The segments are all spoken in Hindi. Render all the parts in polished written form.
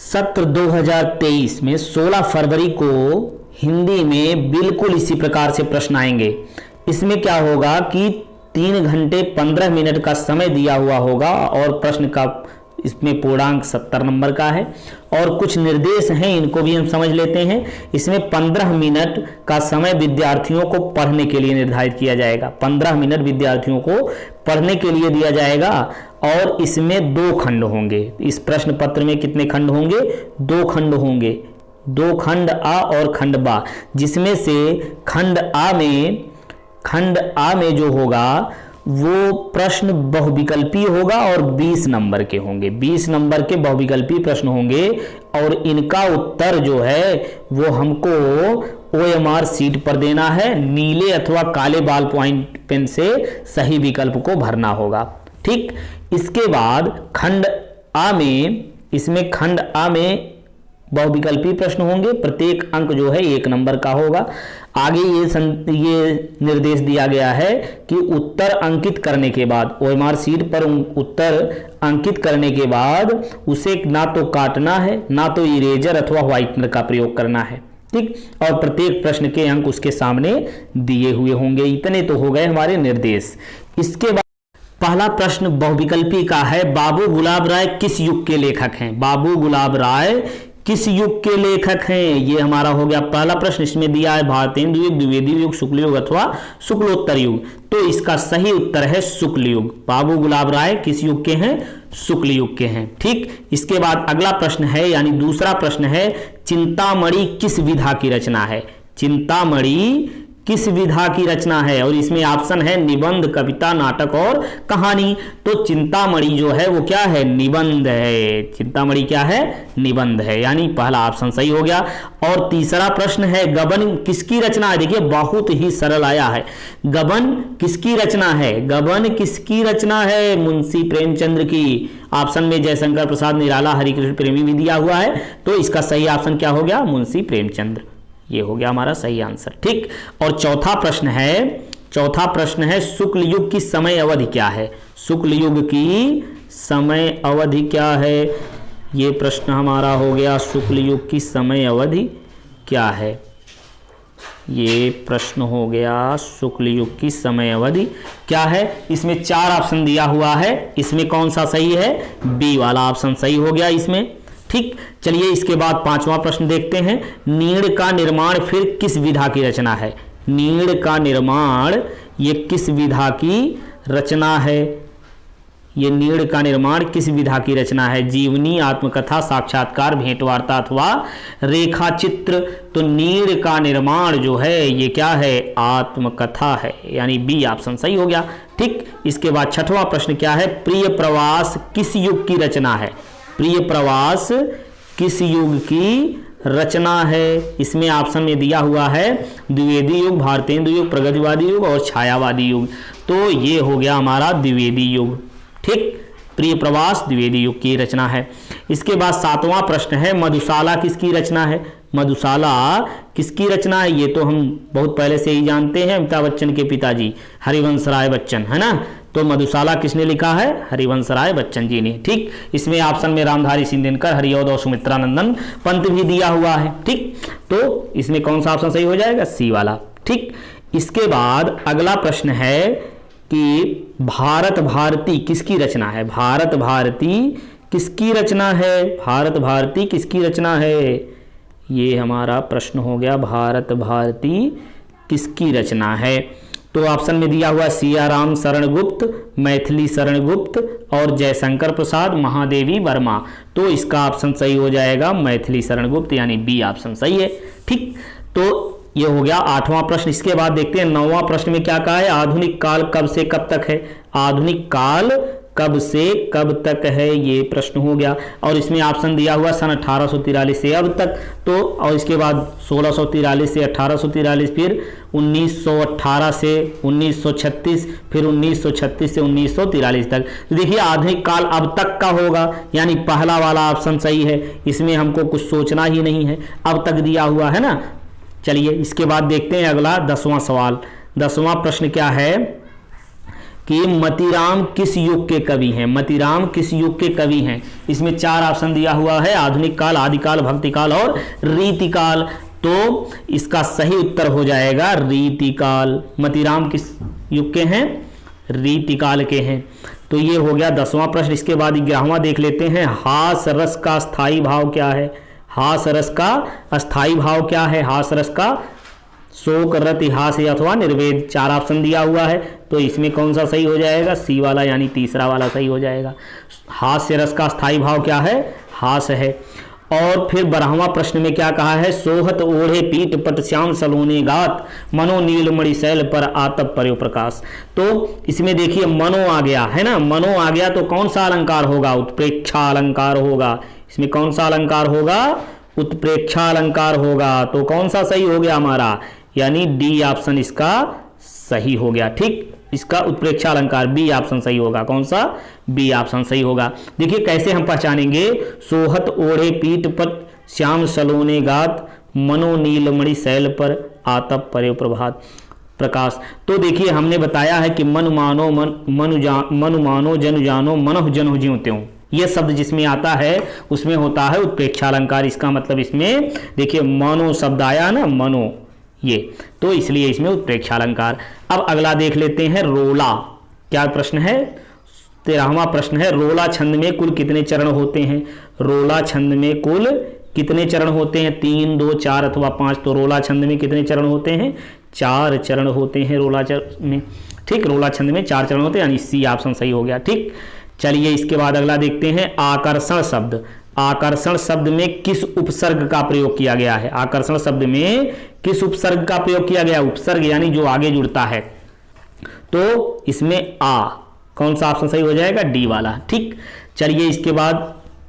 सत्र 2023 में 16 फरवरी को हिंदी में बिल्कुल इसी प्रकार से प्रश्न आएंगे। इसमें क्या होगा कि 3 घंटे 15 मिनट का समय दिया हुआ होगा और प्रश्न का इसमें पूर्णांक 70 नंबर का है और कुछ निर्देश हैं, इनको भी हम समझ लेते हैं। इसमें 15 मिनट का समय विद्यार्थियों को पढ़ने के लिए निर्धारित किया जाएगा। 15 मिनट विद्यार्थियों को पढ़ने के लिए दिया जाएगा और इसमें 2 खंड होंगे। इस प्रश्न पत्र में कितने खंड होंगे? 2 खंड होंगे, 2 खंड आ और खंड बा, जिसमें से खंड आ में जो होगा वो प्रश्न बहुविकल्पी होगा और 20 नंबर के होंगे। 20 नंबर के बहुविकल्पी प्रश्न होंगे और इनका उत्तर जो है वो हमको OMR सीट पर देना है। नीले अथवा काले बॉल पॉइंट पेन से सही विकल्प को भरना होगा। ठीक, इसके बाद खंड आ में, इसमें खंड आ में बहुविकल्पी प्रश्न होंगे। प्रत्येक अंक जो है 1 नंबर का होगा। आगे ये निर्देश दिया गया है कि उत्तर अंकित करने के बाद, OMR सीट पर उत्तर अंकित करने के बाद उसे ना तो काटना है, ना तो इरेजर अथवा व्हाइटनर का प्रयोग करना है। ठीक, और प्रत्येक प्रश्न के अंक उसके सामने दिए हुए होंगे। इतने तो हो गए हमारे निर्देश। इसके बाद पहला प्रश्न बहुविकल्पी का है, बाबू गुलाब राय किस युग के लेखक हैं? बाबू गुलाब राय किस युग के लेखक हैं? ये हमारा हो गया पहला प्रश्न। इसमें दिया है भारतेंदु युग, द्विवेदी युग, शुक्ल युग अथवा शुक्लोत्तर युग। तो इसका सही उत्तर है शुक्ल युग। बाबू गुलाब राय किस युग के हैं? शुक्ल युग के हैं। ठीक, इसके बाद अगला प्रश्न है, यानी दूसरा प्रश्न है, चिंतामणि किस विधा की रचना है? चिंतामणि किस विधा की रचना है? और इसमें ऑप्शन है निबंध, कविता, नाटक और कहानी। तो चिंतामणि जो है वो क्या है? निबंध है। चिंतामणि क्या है? निबंध है, यानी पहला ऑप्शन सही हो गया। और तीसरा प्रश्न है, गबन किसकी रचना है? देखिए बहुत ही सरल आया है। गबन किसकी रचना है? गबन किसकी रचना है? मुंशी प्रेमचंद्र की। ऑप्शन में जयशंकर प्रसाद निराला, हरिकृष्ण प्रेमी भी दिया हुआ है। तो इसका सही ऑप्शन क्या हो गया? मुंशी प्रेमचंद्र। ये हो गया हमारा सही आंसर। ठीक, और चौथा प्रश्न है शुक्ल युग की समय अवधि क्या है? शुक्ल युग की समय अवधि क्या है? ये प्रश्न हमारा हो गया, शुक्ल युग की समय अवधि क्या है? ये प्रश्न हो गया, शुक्ल युग की समय अवधि क्या है? इसमें 4 ऑप्शन दिया हुआ है। इसमें कौन सा सही है? बी वाला ऑप्शन सही हो गया इसमें। ठीक, चलिए इसके बाद 5वां प्रश्न देखते हैं। नीड़ का निर्माण फिर किस विधा की रचना है? नीड़ का निर्माण ये किस विधा की रचना है? ये नीड़ का निर्माण किस विधा की रचना है? जीवनी, आत्मकथा, साक्षात्कार, भेंटवार्ता अथवा रेखा चित्र। तो नीड़ का निर्माण जो है ये क्या है? आत्मकथा है, यानी बी ऑप्शन सही हो गया। ठीक, इसके बाद 6वां प्रश्न क्या है? प्रिय प्रवास किस युग की रचना है? प्रिय प्रवास किस युग की रचना है? इसमें ऑप्शन में दिया हुआ है द्विवेदी युग, भारतेंदु युग, प्रगतिवादी युग और छायावादी युग। तो ये हो गया हमारा द्विवेदी युग। ठीक, प्रिय प्रवास द्विवेदी युग की रचना है। इसके बाद 7वां प्रश्न है, मधुशाला किसकी रचना है? मधुशाला किसकी रचना है? ये तो हम बहुत पहले से ही जानते हैं, अमिताभ बच्चन के पिताजी हरिवंश राय बच्चन, है ना। तो मधुशाला किसने लिखा है? हरिवंश राय बच्चन जी ने। ठीक, इसमें ऑप्शन में रामधारी सिंह दिनकर, हरिऔध और सुमित्रा नंदन पंत भी दिया हुआ है। ठीक, तो इसमें कौन सा ऑप्शन सही हो जाएगा? सी वाला। ठीक, इसके बाद अगला प्रश्न है कि भारत भारती किसकी रचना है? भारत भारती किसकी रचना है? भारत भारती किसकी रचना है? ये हमारा प्रश्न हो गया, भारत भारती किसकी रचना है? तो ऑप्शन में दिया हुआ सियाराम शरण गुप्त, मैथिली शरण गुप्त और जयशंकर प्रसाद, महादेवी वर्मा। तो इसका ऑप्शन सही हो जाएगा मैथिली शरण गुप्त, यानी बी ऑप्शन सही है। ठीक, तो ये हो गया 8वां प्रश्न। इसके बाद देखते हैं 9वां प्रश्न में क्या कहा है? आधुनिक काल कब से कब तक है? आधुनिक काल कब से कब तक है? ये प्रश्न हो गया। और इसमें ऑप्शन दिया हुआ सन 1843 से अब तक। तो और इसके बाद 1643 से 1843, फिर 1918 से 1936, फिर 1936 से 1943 तक। तो देखिए आधुनिक काल अब तक का होगा, यानी पहला वाला ऑप्शन सही है। इसमें हमको कुछ सोचना ही नहीं है, अब तक दिया हुआ है ना। चलिए इसके बाद देखते हैं अगला 10वां सवाल। 10वां प्रश्न क्या है कि मतीराम किस युग के कवि हैं। मतीराम किस युग के कवि हैं। इसमें 4 ऑप्शन दिया हुआ है, आधुनिक काल, आदिकाल, भक्तिकाल और रीतिकाल। तो इसका सही उत्तर हो जाएगा रीतिकाल। मतीराम किस युग के हैं? रीतिकाल के हैं। तो ये हो गया 10वां प्रश्न। इसके बाद 11वां देख लेते हैं। हास रस का स्थायी भाव क्या है? हास रस का अस्थाई भाव क्या है? हास रस का शोक, रति, हास्य अथवा निर्वेद। 4 ऑप्शन दिया हुआ है, तो इसमें कौन सा सही हो जाएगा? सी वाला, यानी तीसरा वाला सही हो जाएगा। हास्य रस का स्थायी भाव क्या है? हास है। और फिर 12वां प्रश्न में क्या कहा है? सोहत ओढ़े पीठ पट श्याम सलोने गात, मनो नीलमणि शैल पर आतप पर्यो प्रकाश। तो इसमें देखिए मनो आ गया है ना, मनो आ गया तो कौन सा अलंकार होगा? उत्प्रेक्षा अलंकार होगा। इसमें कौन सा अलंकार होगा? उत्प्रेक्षा अलंकार होगा। तो कौन सा सही हो गया हमारा? यानी डी ऑप्शन इसका सही हो गया। ठीक, इसका उत्प्रेक्षा अलंकार बी ऑप्शन सही होगा। कौन सा? बी ऑप्शन सही होगा। देखिए कैसे हम पहचानेंगे। सोहत ओढ़े पीठ पर श्याम सलोने गात, मनो नीलमणि शैल पर आतप पर्यो प्रभात प्रकाश। तो देखिए हमने बताया है कि मनु मानो जन जानो मनोह जन ज्यों त्यों, ये शब्द जिसमें आता है उसमें होता है उत्प्रेक्षा अलंकार। इसका मतलब इसमें देखिए मनो शब्द आया ना, मनो, ये तो इसलिए इसमें उत्प्रेक्षा अलंकार। अब अगला देख लेते हैं रोला। क्या प्रश्न है? 13वां प्रश्न है। रोला छंद में कुल कितने चरण होते हैं? रोला छंद में कुल कितने चरण होते हैं? 3, 2, 4 अथवा 5। तो रोला छंद में कितने चरण होते हैं? 4 चरण होते हैं रोला में। ठीक, रोला छंद में 4 चरण होते हैं, यानी सी ऑप्शन सही हो गया। ठीक, चलिए इसके बाद अगला देखते हैं। आकर्षण शब्द। आकर्षण शब्द में किस उपसर्ग का प्रयोग किया गया है? आकर्षण शब्द में किस उपसर्ग का प्रयोग किया गया? उपसर्ग यानी जो आगे जुड़ता है। तो इसमें आ, कौन सा ऑप्शन सही हो जाएगा? डी वाला। ठीक, चलिए इसके बाद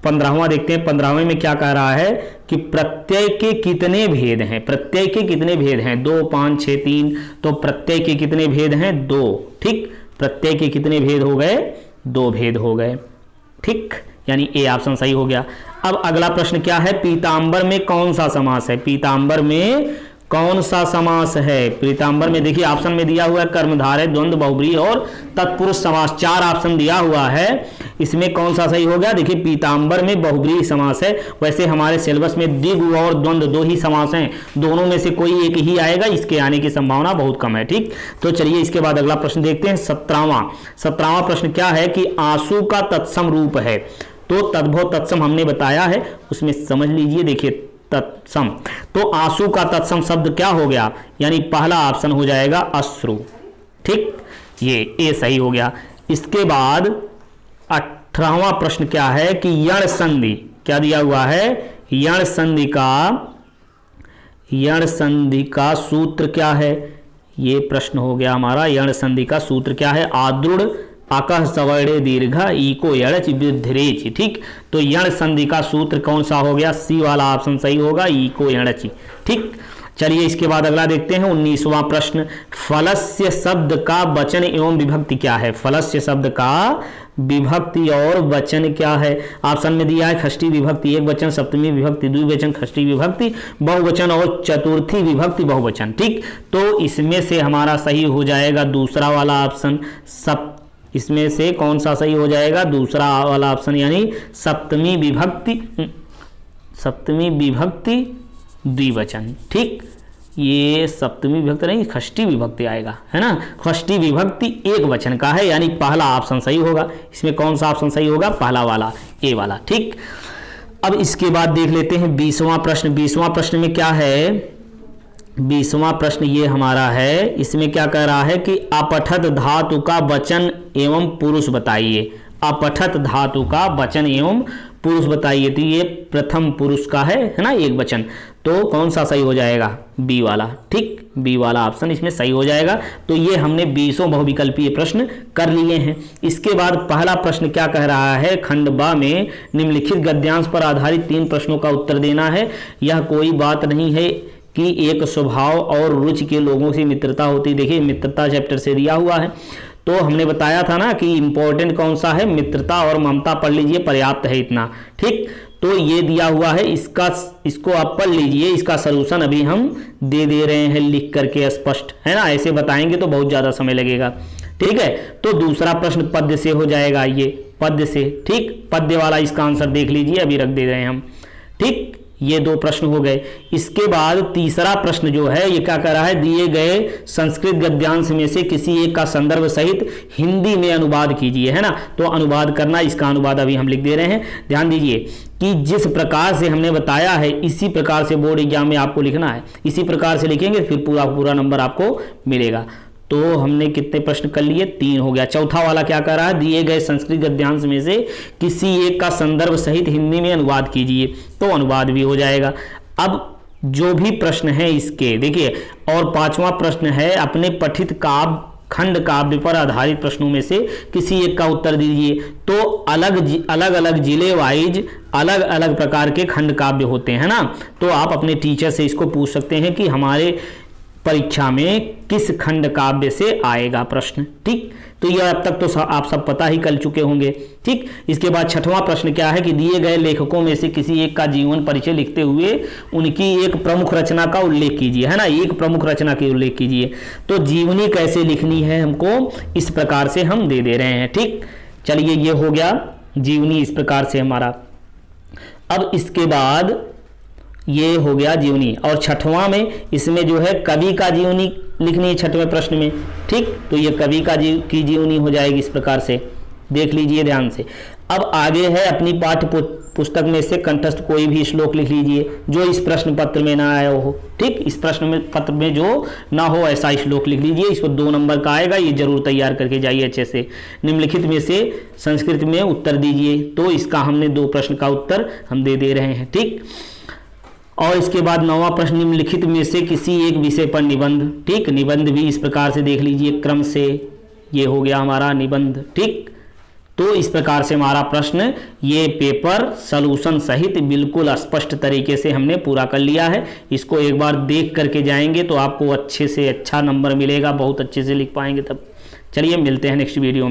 15वां देखते हैं। 15वें में क्या कह रहा है कि प्रत्यय के कितने भेद हैं? प्रत्यय के कितने भेद हैं? 2, 5, 6, 3। तो प्रत्यय के कितने भेद हैं? 2। ठीक, प्रत्यय के कितने भेद हो गए? 2 भेद हो गए। ठीक, यानी ए ऑप्शन सही हो गया। अब अगला प्रश्न क्या है? पीतांबर में कौन सा समास है? पीतांबर में कौन सा समास है? पीतांबर में देखिए ऑप्शन में दिया हुआ है कर्मधारय, द्वंद्व, बहुब्रीहि और तत्पुरुष समास। 4 ऑप्शन दिया हुआ है, इसमें कौन सा सही हो गया? देखिए पीतांबर में बहुब्रीहि समास है। वैसे हमारे सिलेबस में द्विगु और द्वंद्व 2 ही समास हैं, दोनों में से कोई एक ही आएगा, इसके आने की संभावना बहुत कम है। ठीक, तो चलिए इसके बाद अगला प्रश्न देखते हैं। 17वां प्रश्न क्या है कि आंसू का तत्सम रूप है। तो तद्भव तत्सम हमने बताया है, उसमें समझ लीजिए। देखिए तत्सम, तो आंसू का तत्सम शब्द क्या हो गया? यानी पहला ऑप्शन हो जाएगा अश्रु। ठीक, ये ए सही हो गया। इसके बाद 18वां प्रश्न क्या है कि यण संधि। क्या दिया हुआ है? यण संधि का सूत्र क्या है? ये प्रश्न हो गया हमारा। यण संधि का सूत्र क्या है? आदृढ़ अकह सवर्णे दीर्घ इको यणच वृद्धिरेच। ठीक, तो यण संधि का सूत्र कौन सा हो गया? सी वाला ऑप्शन सही होगा, इको यणच। ठीक, चलिए इसके बाद अगला देखते हैं। 19वां प्रश्न। फलस्य शब्द का वचन एवं विभक्ति क्या है? फलस्य शब्द का विभक्ति और वचन क्या है? ऑप्शन में दिया है षष्ठी विभक्ति एक वचन, सप्तमी विभक्ति द्विवचन, षष्ठी विभक्ति बहुवचन और चतुर्थी विभक्ति बहुवचन। ठीक, तो इसमें से हमारा सही हो जाएगा दूसरा वाला ऑप्शन। इसमें से कौन सा सही हो जाएगा? दूसरा वाला ऑप्शन, यानी सप्तमी विभक्ति द्विवचन। ठीक, ये सप्तमी विभक्ति नहीं, षष्ठी विभक्ति आएगा, है ना। षष्ठी विभक्ति एक वचन का है, यानी पहला ऑप्शन सही होगा। इसमें कौन सा ऑप्शन सही होगा? पहला वाला, ए वाला। ठीक, अब इसके बाद देख लेते हैं 20वां प्रश्न। 20वां प्रश्न में क्या है? 20वां प्रश्न ये हमारा है। इसमें क्या कह रहा है कि अपठत धातु का वचन एवं पुरुष बताइए। अपठत धातु का वचन एवं पुरुष बताइए। तो ये प्रथम पुरुष का है ना, एक वचन। तो कौन सा सही हो जाएगा? बी वाला। ठीक, बी वाला ऑप्शन इसमें सही हो जाएगा। तो ये हमने 20 बहुविकल्पीय प्रश्न कर लिए हैं। इसके बाद पहला प्रश्न क्या कह रहा है? खंड ब में निम्नलिखित गद्यांश पर आधारित 3 प्रश्नों का उत्तर देना है। यह कोई बात नहीं है कि एक स्वभाव और रुचि के लोगों से मित्रता होती। देखिए मित्रता चैप्टर से दिया हुआ है, तो हमने बताया था ना कि इंपॉर्टेंट कौन सा है? मित्रता और ममता पढ़ लीजिए, पर्याप्त है इतना। ठीक, तो ये दिया हुआ है, इसको आप पढ़ लीजिए। इसका सलूशन अभी हम दे रहे हैं लिख करके स्पष्ट, है ना। ऐसे बताएंगे तो बहुत ज़्यादा समय लगेगा। ठीक है, तो दूसरा प्रश्न पद्य से हो जाएगा, ये पद्य से, ठीक, पद्य वाला इसका आंसर देख लीजिए, अभी रख दे रहे हैं हम, ठीक, ये दो प्रश्न हो गए। इसके बाद तीसरा प्रश्न जो है ये क्या कर रहा है, दिए गए संस्कृत गद्यांश में से किसी एक का संदर्भ सहित हिंदी में अनुवाद कीजिए, है ना। तो अनुवाद करना, इसका अनुवाद अभी हम लिख दे रहे हैं। ध्यान दीजिए कि जिस प्रकार से हमने बताया है इसी प्रकार से बोर्ड एग्जाम में आपको लिखना है, इसी प्रकार से लिखेंगे फिर पूरा नंबर आपको मिलेगा। तो हमने कितने प्रश्न कर लिए, 3 हो गया। चौथा वाला क्या कर रहा है, दिए गए संस्कृत गद्यांश में से किसी एक का संदर्भ सहित हिंदी में अनुवाद कीजिए, तो अनुवाद भी हो जाएगा। अब जो भी प्रश्न है इसके देखिए, और 5वां प्रश्न है अपने पठित काव्य खंड काव्य पर आधारित प्रश्नों में से किसी एक का उत्तर दीजिए। तो अलग अलग जिले वाइज अलग अलग प्रकार के खंड काव्य होते हैं ना, तो आप अपने टीचर से इसको पूछ सकते हैं कि हमारे परीक्षा में किस खंड काव्य से आएगा प्रश्न, ठीक। तो यह अब तक तो आप सब पता ही कर चुके होंगे, ठीक। इसके बाद 6वां प्रश्न क्या है कि दिए गए लेखकों में से किसी एक का जीवन परिचय लिखते हुए उनकी एक प्रमुख रचना का उल्लेख कीजिए, है ना, एक प्रमुख रचना की उल्लेख कीजिए। तो जीवनी कैसे लिखनी है हमको, इस प्रकार से हम दे रहे हैं, ठीक। चलिए ये हो गया जीवनी, इस प्रकार से हमारा। अब इसके बाद ये हो गया जीवनी, और 6वां में इसमें जो है कवि का जीवनी लिखनी है 6वें प्रश्न में, ठीक। तो ये कवि का की जीवनी हो जाएगी, इस प्रकार से देख लीजिए ध्यान से। अब आगे है अपनी पाठ्य पुस्तक में से कंठस्थ कोई भी श्लोक लिख लीजिए जो इस प्रश्न पत्र में ना आया हो, ठीक। इस प्रश्न में पत्र में जो ना हो ऐसा श्लोक लिख लीजिए, इसको 2 नंबर का आएगा, ये जरूर तैयार करके जाइए अच्छे से। निम्नलिखित में से संस्कृत में उत्तर दीजिए, तो इसका हमने 2 प्रश्न का उत्तर हम दे रहे हैं, ठीक। और इसके बाद 9वां प्रश्न, निम्नलिखित में से किसी एक विषय पर निबंध, ठीक। निबंध भी इस प्रकार से देख लीजिए क्रम से, ये हो गया हमारा निबंध, ठीक। तो इस प्रकार से हमारा प्रश्न ये पेपर सॉल्यूशन सहित बिल्कुल स्पष्ट तरीके से हमने पूरा कर लिया है। इसको एक बार देख करके जाएंगे तो आपको अच्छे से अच्छा नंबर मिलेगा, बहुत अच्छे से लिख पाएंगे तब। चलिए मिलते हैं नेक्स्ट वीडियो में।